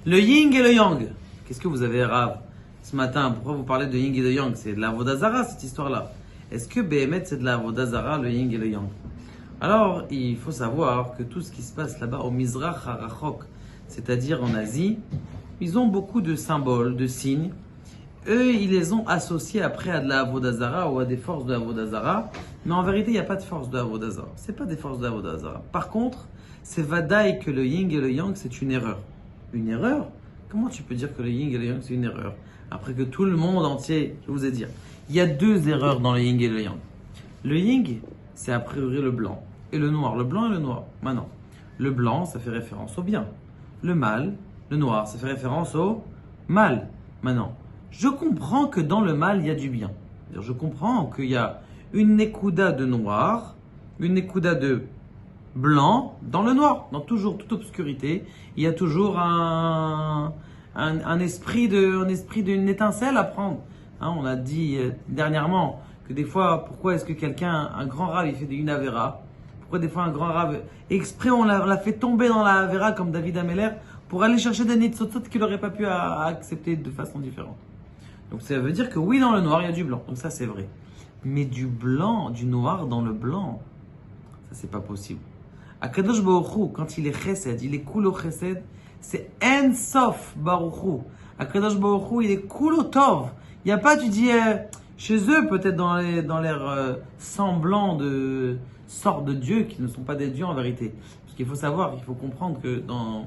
Le yin et le yang. Qu'est-ce que vous avez, Rav, ce matin? Pourquoi vous parlez de yin et de yang? C'est de la avoda zara, cette histoire-là. Est-ce que Béhémet, c'est de la avoda zara, le yin et le yang? Alors, il faut savoir que tout ce qui se passe là-bas au Mizrach HaRachok, c'est-à-dire en Asie, ils ont beaucoup de symboles, de signes. Eux, ils les ont associés après à de la avoda zara ou à des forces de avoda zara. Mais en vérité, il n'y a pas de force de avoda zara. C'est pas des forces de avoda zara. Par contre, c'est vadaï que le yin et le yang, c'est une erreur. Une erreur? Comment tu peux dire que le yin et le yang, c'est une erreur? Après que tout le monde entier, je vous ai dit, il y a deux erreurs dans le yin et le yang. Le yin, c'est a priori le blanc. Et le noir, le blanc et le noir. Maintenant, le blanc, ça fait référence au bien. Le mal, le noir, ça fait référence au mal. Maintenant, je comprends que dans le mal, il y a du bien. Je comprends qu'il y a une nekuda de noir, une nekuda de blanc dans le noir. Dans toujours toute obscurité, il y a toujours un esprit d'une étincelle à prendre. Hein, on a dit dernièrement que des fois, pourquoi est-ce que un grand rave, il fait une avera? Pourquoi des fois un grand rave, exprès on l'a fait tomber dans la avera comme David Ameller pour aller chercher des nitzotzot qu'il n'aurait pas pu accepter de façon différente. Donc ça veut dire que oui, dans le noir, il y a du blanc. Donc ça, c'est vrai. Mais du blanc, du noir dans le blanc, ça, c'est pas possible. Akadosh Baruch Hu, quand il est chesed, il est kulo chesed, c'est en sof Baruch Hu. Akadosh Baruch Hu, il est kulo tov. Il n'y a pas, tu dis, chez eux, peut-être dans l'air semblant de sortes de dieux qui ne sont pas des dieux en vérité. Parce qu'il faut savoir, il faut comprendre que dans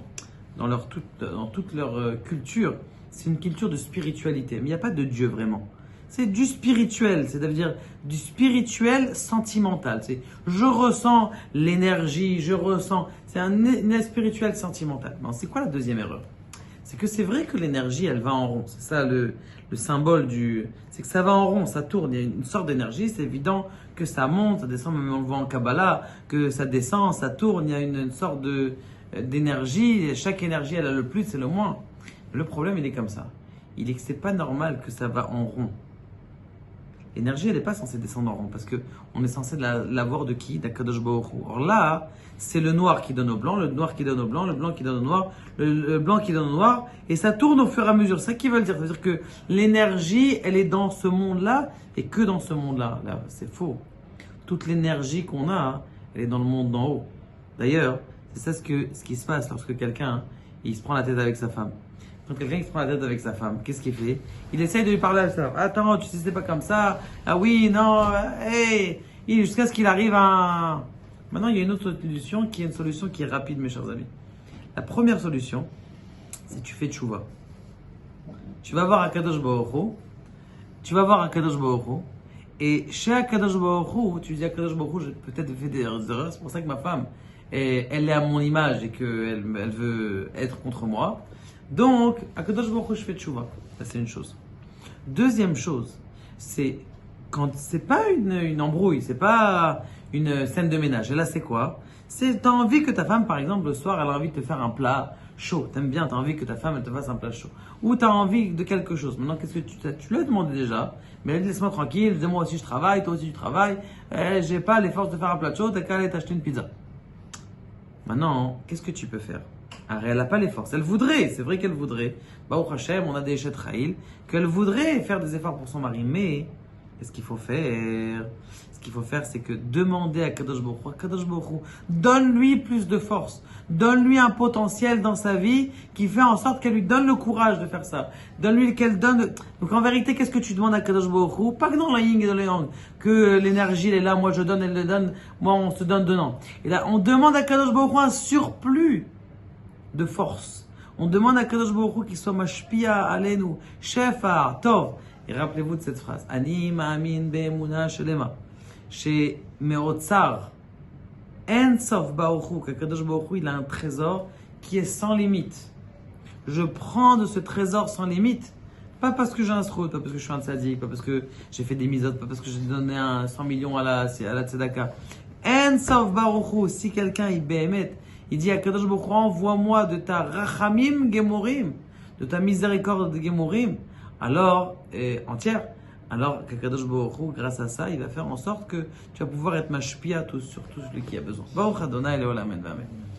toute leur culture, c'est une culture de spiritualité. Mais il n'y a pas de Dieu vraiment. C'est du spirituel, c'est-à-dire du spirituel sentimental. C'est je ressens l'énergie, c'est un spirituel sentimental. Mais c'est quoi la deuxième erreur? C'est que c'est vrai que l'énergie, elle va en rond. C'est ça le symbole c'est que ça va en rond, ça tourne. Il y a une sorte d'énergie, c'est évident que ça monte, ça descend, même on le voit en Kabbalah, que ça descend, ça tourne. Il y a une sorte d'énergie. Chaque énergie, elle a le plus et le moins. Le problème, il est comme ça. Il est que c'est pas normal que ça va en rond. L'énergie, elle n'est pas censée descendre en rond parce qu'on est censé l'avoir de qui? D'Akadosh Baruch Hu. Or là, c'est le noir qui donne au blanc, le noir qui donne au blanc, le blanc qui donne au noir, le blanc qui donne au noir, et ça tourne au fur et à mesure. C'est ça qu'ils veulent dire. C'est-à-dire que l'énergie, elle est dans ce monde-là et que dans ce monde-là. Là, c'est faux. Toute l'énergie qu'on a, elle est dans le monde d'en haut. D'ailleurs, c'est ça ce qui se passe lorsque quelqu'un, il se prend la tête avec sa femme. Quand quelqu'un qui se prend la tête avec sa femme, qu'est-ce qu'il fait? Il essaye de lui parler à sa femme. Attends, tu sais, c'est pas comme ça. Ah oui, non, hey. Jusqu'à ce qu'il arrive à... Maintenant, il y a une autre solution qui est une solution qui est rapide, mes chers amis. La première solution, c'est tu fais tchouva. Tu vas voir Akadosh Baruch Hu. Et chez Akadosh Baruch Hu, tu dis Akadosh Baruch Hu, j'ai peut-être fait des erreurs. C'est pour ça que ma femme, elle est à mon image et qu'elle veut être contre moi. Donc, Akadosh Baruch Hu, je fais tchouva. Ça, c'est une chose. Deuxième chose, c'est quand c'est pas une embrouille, c'est pas une scène de ménage. Et là, c'est quoi? C'est t'as envie que ta femme, par exemple, le soir, elle a envie de te faire un plat chaud. T'aimes bien, t'as envie que ta femme, elle te fasse un plat chaud. Ou t'as envie de quelque chose. Maintenant, qu'est-ce que tu lui as demandé déjà? Mais elle dit, laisse-moi tranquille, dis moi aussi je travaille, toi aussi tu travailles. J'ai pas les forces de faire un plat chaud, t'as qu'à aller t'acheter une pizza. Maintenant, qu'est-ce que tu peux faire? Alors, elle n'a pas les forces. Elle voudrait, c'est vrai qu'elle voudrait. Baruch Hashem, on a des Eshet Chayil, qu'elle voudrait faire des efforts pour son mari. Mais, qu'est-ce qu'il faut faire? Ce qu'il faut faire, c'est que demander à Kadosh Baruch Hu, Kadosh Baruch Hu, donne-lui plus de force. Donne-lui un potentiel dans sa vie qui fait en sorte qu'elle lui donne le courage de faire ça. Donne-lui qu'elle donne. Donc, en vérité, qu'est-ce que tu demandes à Kadosh Baruch Hu? Pas que dans la yin et dans le yang, que l'énergie, elle est là, moi je donne, elle le donne, moi on se donne donnant. Et là, on demande à Kadosh Baruch Hu un surplus de force. On demande à Kadosh Baruch Hu qu'il soit mashpia alenu, shefa, tov. Et rappelez-vous de cette phrase. Ani ma'amin be'emuna shelema. Chez Meotzar, en sof Baruch Hu, que Kadosh Baruch Hu, il a un trésor qui est sans limite. Je prends de ce trésor sans limite, pas parce que j'ai un srout, pas parce que je suis un tzaddik, pas parce que j'ai fait des misotes, pas parce que j'ai donné 100 millions à la tzedaka. En sof Baruch Hu, si quelqu'un il béhémet, il dit à Kadosh Baruch Hu, envoie-moi de ta rachamim gemorim, de ta miséricorde gemorim, alors, entière. Alors, Kadosh Baruch Hu, grâce à ça, il va faire en sorte que tu vas pouvoir être mashpia sur tout celui qui a besoin. Baruch Adonai Le'olam Amen.